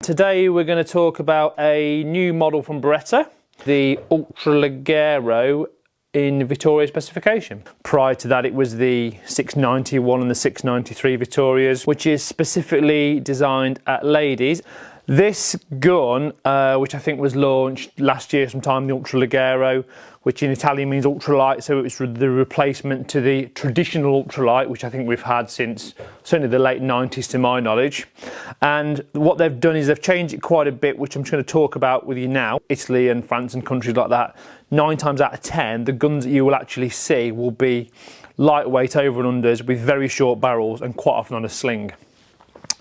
Today we're going to talk about a new model from Beretta, the Ultraleggero in Vittoria specification. Prior to that it was the 691 and the 693 Vittorias, which is specifically designed at ladies. This gun, which I think was launched last year sometime, the Ultraleggero, which in Italian means ultralight, so it was the replacement to the traditional ultralight, which I think we've had since certainly the late 90s to my knowledge. And what they've done is they've changed it quite a bit, which I'm just going to talk about with you now. Italy and France and countries like that, 9 times out of 10, the guns that you will actually see will be lightweight over and unders with very short barrels and quite often on a sling.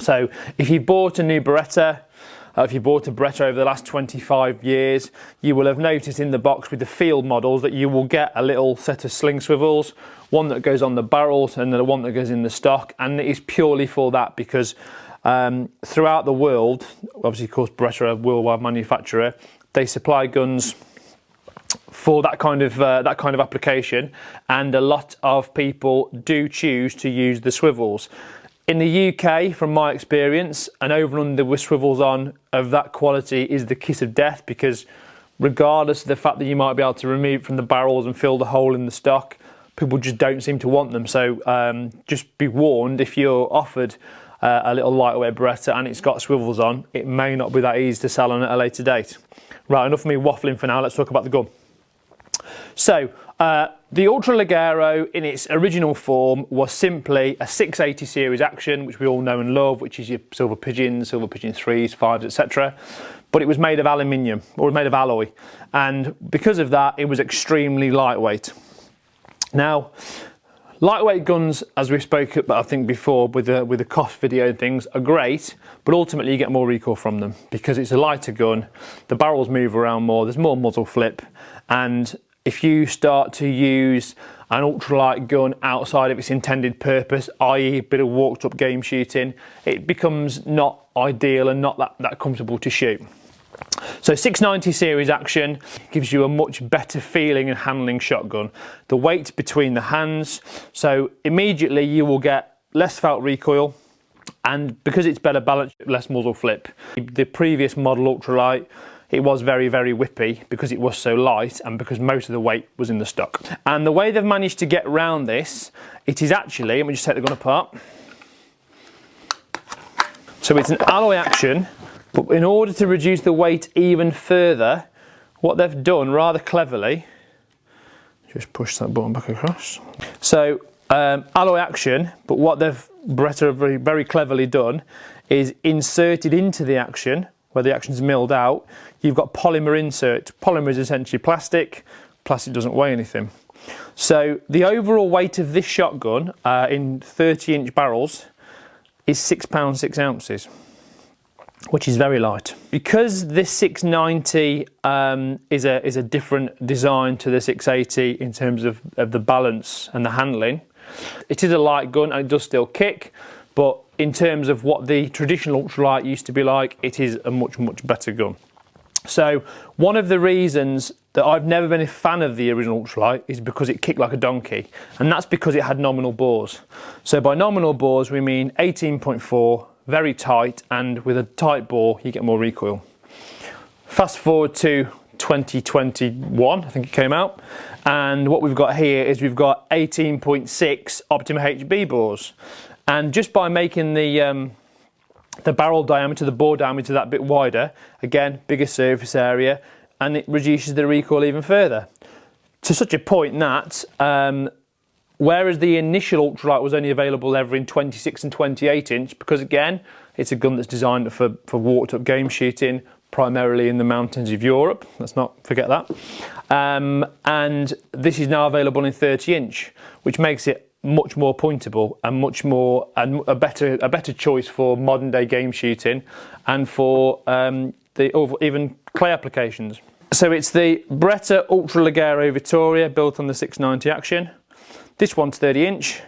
So if you bought a new Beretta, if you bought a Beretta over the last 25 years, you will have noticed in the box with the field models that you will get a little set of sling swivels, one that goes on the barrels and the one that goes in the stock, and it is purely for that because throughout the world, obviously of course Beretta are a worldwide manufacturer, they supply guns for that kind of application, and a lot of people do choose to use the swivels. In the UK, from my experience, an over and under with swivels on of that quality is the kiss of death, because regardless of the fact that you might be able to remove it from the barrels and fill the hole in the stock, people just don't seem to want them. So just be warned, if you're offered a little lightweight Beretta and it's got swivels on, it may not be that easy to sell on at a later date. Right, enough of me waffling for now, let's talk about the gun. So, the Ultraleggero in its original form was simply a 680 series action, which we all know and love, which is your Silver Pigeon 3s, 5s, etc. But it was made of aluminium, or made of alloy, and because of that it was extremely lightweight. Now, lightweight guns, as we spoke about I think before with the cost video and things, are great, but ultimately you get more recoil from them because it's a lighter gun, the barrels move around more, there's more muzzle flip, and if you start to use an ultralight gun outside of its intended purpose, i.e. a bit of walked up game shooting, it becomes not ideal and not that comfortable to shoot. So 690 series action gives you a much better feeling and handling shotgun. The weight between the hands, so immediately you will get less felt recoil, and because it's better balanced, less muzzle flip. The previous model ultralight, it was very, very whippy because it was so light and because most of the weight was in the stock. And the way they've managed to get around this, it is actually, let me just take the gun apart. So it's an alloy action, but in order to reduce the weight even further, what they've done rather cleverly, just push that button back across. So alloy action, but what Beretta have very, very cleverly done is inserted into the action, where the action's milled out, you've got polymer insert. Polymer is essentially plastic. Plastic doesn't weigh anything. So the overall weight of this shotgun in 30-inch barrels is £6 6 ounces, which is very light. Because this 690 is a different design to the 680 in terms of the balance and the handling, it is a light gun and it does still kick, but in terms of what the traditional ultralight used to be like, it is a much, much better gun. So one of the reasons that I've never been a fan of the original ultralight is because it kicked like a donkey, and that's because it had nominal bores. So by nominal bores we mean 18.4, very tight, and with a tight bore you get more recoil. Fast forward to 2021, I think it came out, and what we've got here is we've got 18.6 Optima HB bores. And just by making the barrel diameter, the bore diameter that bit wider, again, bigger surface area, and it reduces the recoil even further. To such a point that, whereas the initial ultralight was only available ever in 26 and 28 inch, because again, it's a gun that's designed for walked up game shooting, primarily in the mountains of Europe, let's not forget that. And this is now available in 30 inch, which makes it much more pointable and much more and a better choice for modern day game shooting and for even clay applications. So it's the Beretta Ultraleggero Vittoria, built on the 690 action. This one's 30 inch,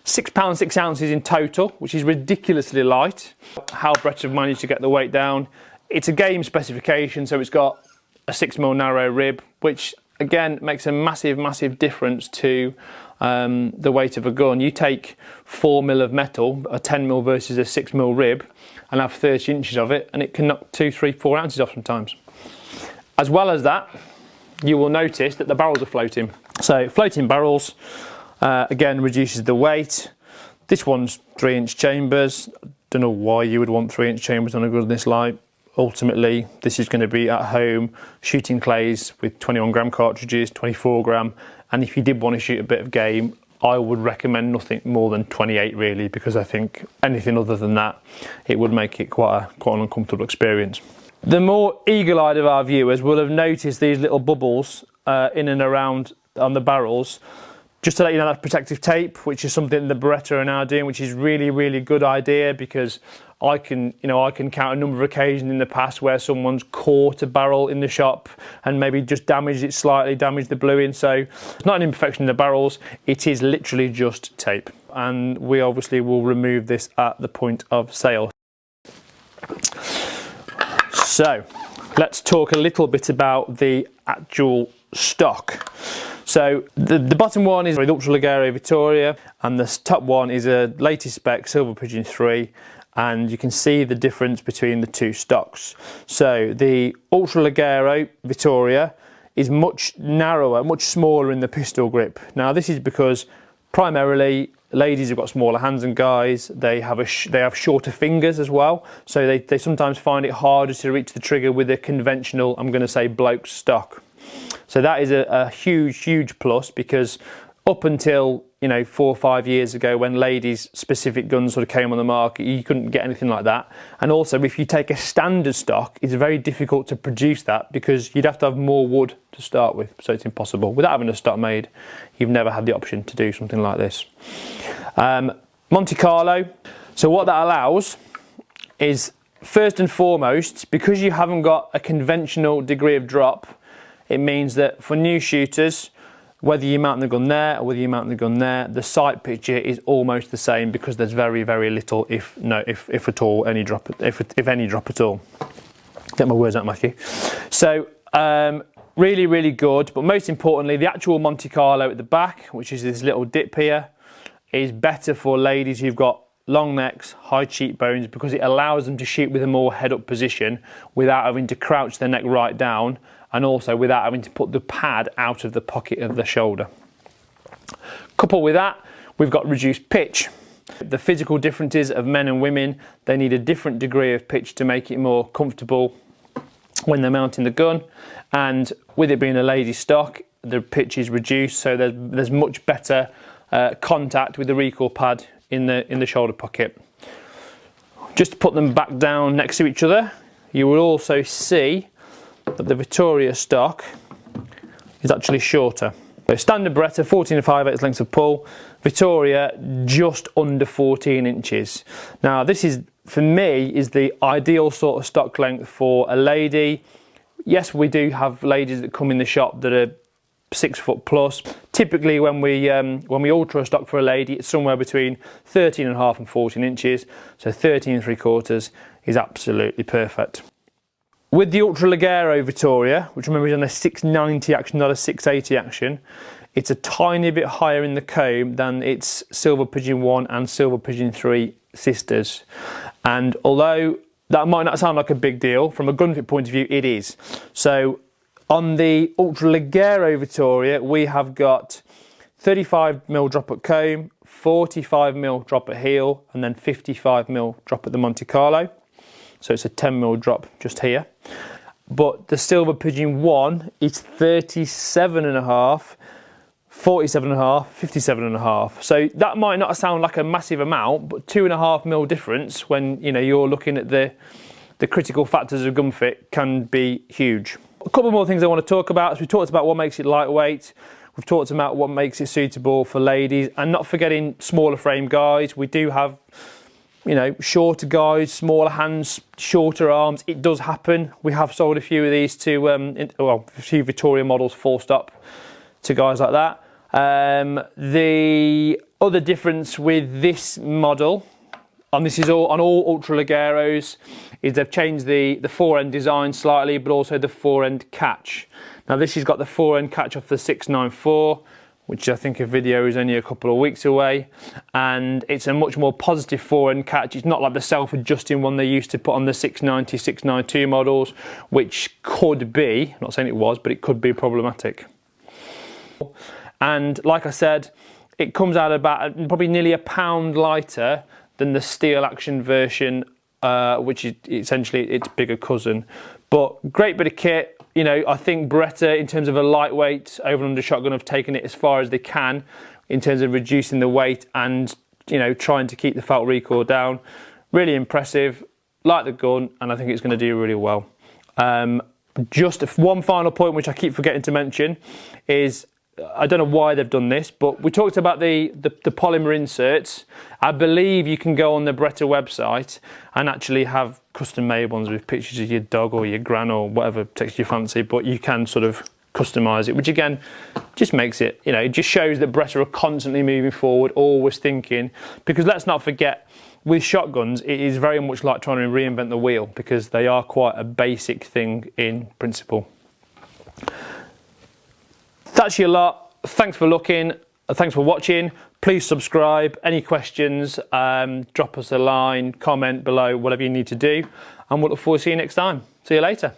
£6 6 ounces in total, which is ridiculously light. How Beretta have managed to get the weight down. It's a game specification, so it's got a 6mm narrow rib, which again makes a massive difference to the weight of a gun. You take 4mm of metal, a 10mm versus a 6mm rib, and have 30 inches of it, and it can knock 2, 3, 4 ounces off sometimes. As well as that, you will notice that the barrels are floating. So floating barrels, again, reduces the weight. This one's 3-inch chambers. Don't know why you would want 3-inch chambers on a gun this light. Ultimately, this is going to be at home shooting clays with 21 gram cartridges, 24 gram, and if you did want to shoot a bit of game, I would recommend nothing more than 28 really, because I think anything other than that, it would make it quite an uncomfortable experience. The more eagle-eyed of our viewers will have noticed these little bubbles in and around on the barrels. Just to let you know, that's protective tape, which is something the Beretta are now doing, which is really, really good idea, because I can count a number of occasions in the past where someone's caught a barrel in the shop and maybe just damaged it slightly, damaged the bluing. So it's not an imperfection in the barrels, it is literally just tape. And we obviously will remove this at the point of sale. So let's talk a little bit about the actual stock. So the bottom one is the Ultraleggero Vittoria, and the top one is a latest spec Silver Pigeon 3, and you can see the difference between the two stocks. So the Ultraleggero Vittoria is much narrower, much smaller in the pistol grip. Now this is because primarily ladies have got smaller hands than guys. They have shorter fingers as well, so they sometimes find it harder to reach the trigger with a conventional, I'm going to say, bloke stock. So that is a huge plus, because up until 4 or 5 years ago, when ladies specific guns sort of came on the market, you couldn't get anything like that. And also, if you take a standard stock, it's very difficult to produce that, because you'd have to have more wood to start with, so it's impossible. Without having a stock made, you've never had the option to do something like this. Monte Carlo, so what that allows is, first and foremost, because you haven't got a conventional degree of drop, it means that for new shooters, whether you mount the gun there or whether you mount the gun there, the sight picture is almost the same, because there's very, very little, if at all, any drop, if any drop at all. Get my words out, Matthew. So really, really good. But most importantly, the actual Monte Carlo at the back, which is this little dip here, is better for ladies who've got long necks, high cheekbones, because it allows them to shoot with a more head-up position without having to crouch their neck right down, and also without having to put the pad out of the pocket of the shoulder. Coupled with that, we've got reduced pitch. The physical differences of men and women, they need a different degree of pitch to make it more comfortable when they're mounting the gun. And with it being a lady stock, the pitch is reduced, so there's much better contact with the recoil pad in the shoulder pocket. Just to put them back down next to each other, you will also see that the Vittoria stock is actually shorter. So standard Beretta 14 5/8 lengths of pull, Vittoria just under 14 inches. Now this is, for me, is the ideal sort of stock length for a lady. Yes, we do have ladies that come in the shop that are 6 foot plus. Typically when we ultra a stock for a lady, it's somewhere between 13.5 and 14 inches. So 13 3/4 is absolutely perfect. With the Ultraleggero Vittoria, which remember is on a 690 action, not a 680 action, it's a tiny bit higher in the comb than its Silver Pigeon 1 and Silver Pigeon 3 sisters. And although that might not sound like a big deal, from a gun fit point of view, it is. So on the Ultraleggero Vittoria, we have got 35mm drop at comb, 45mm drop at heel, and then 55mm drop at the Monte Carlo. So it's a 10mm drop just here. But the Silver Pigeon 1 is 37.5, 47.5, 57.5. So that might not sound like a massive amount, but 2.5mm difference when you're looking at the critical factors of gun fit can be huge. A couple more things I want to talk about. So we talked about what makes it lightweight. We've talked about what makes it suitable for ladies, and not forgetting smaller frame guys. We do have shorter guys, smaller hands, shorter arms. It does happen. We have sold a few of these to, a few Vittoria models full stop to guys like that. The other difference with this model, and this is all on all Ultraleggeros, is they've changed the fore-end design slightly, but also the fore-end catch. Now this has got the fore-end catch off the 694, which I think a video is only a couple of weeks away, and it's a much more positive forend catch. It's not like the self-adjusting one they used to put on the 690, 692 models, which could be, I'm not saying it was, but it could be problematic. And like I said, it comes out about probably nearly a pound lighter than the steel action version, which is essentially its bigger cousin. But great bit of kit. You know, I think Beretta, in terms of a lightweight over and under shotgun, have taken it as far as they can in terms of reducing the weight and, you know, trying to keep the felt recoil down. Really impressive. Like the gun, and I think it's going to do really well. Just one final point, which I keep forgetting to mention, is I don't know why they've done this, but we talked about the polymer inserts. I believe you can go on the Beretta website and actually have custom made ones with pictures of your dog or your gran or whatever takes your fancy, but you can sort of customize it, which again just makes it, you know, it just shows that Beretta are constantly moving forward, always thinking, because let's not forget, with shotguns it is very much like trying to reinvent the wheel, because they are quite a basic thing in principle. That's your lot. Thanks for looking. Thanks for watching. Please subscribe. Any questions, drop us a line, comment below, whatever you need to do. And we'll look forward to seeing you next time. See you later.